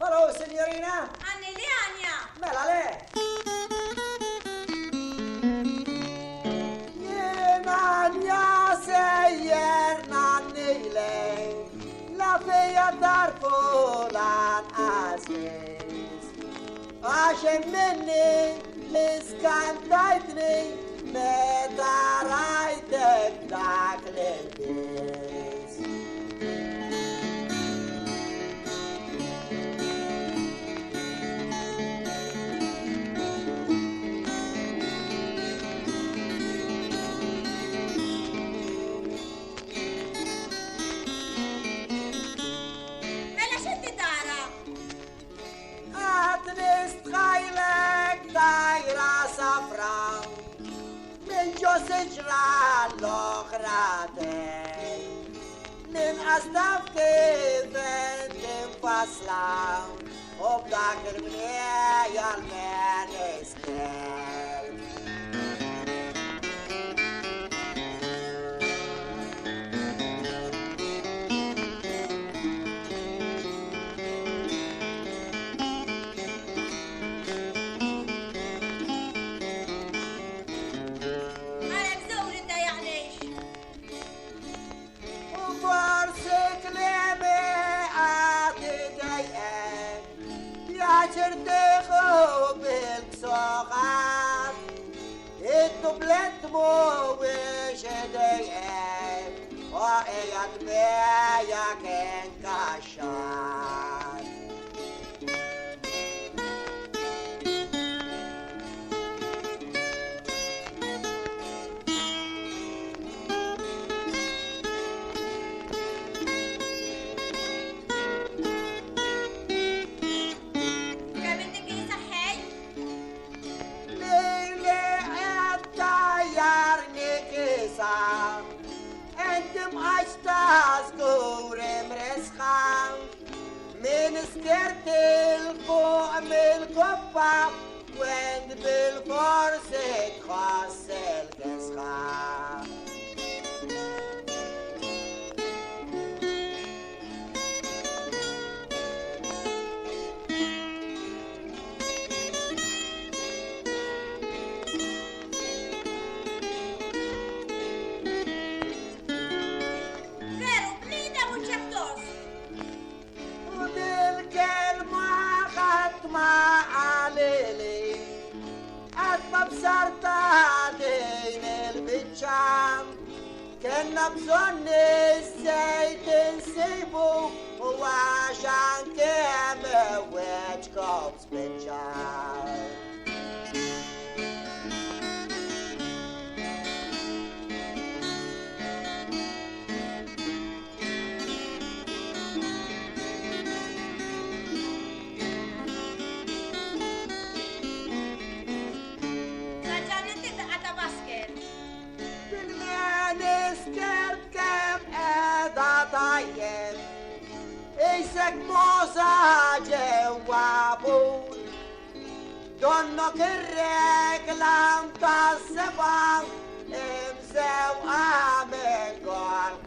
Allo, signorina? Anneli Ania! Mela lei! Ania sejjer nannilej, la fija tarfu lan aziz. Għaxem minni l-iskantajtni meta rajtek dak l-bis. Siġra l-oħratej Min għastaf kif tinfasla U b'dak il-mnija l-minister ċerteħu bil-ksoħat Id-dublet mu wix id-dejjem U ijad beja kien kaxxat Entim għaxta skur imresħan Min skert il-fuq mil-koppa Wend bil-forsi tħoss il-kisħan Sarta din il-bicċam Kenna bżon iż-żejt insibu U għaxan kem weċkom spiċċam Isek moza ġewa bur Donnok ir-reklam ta' seba' Imżew għamen għal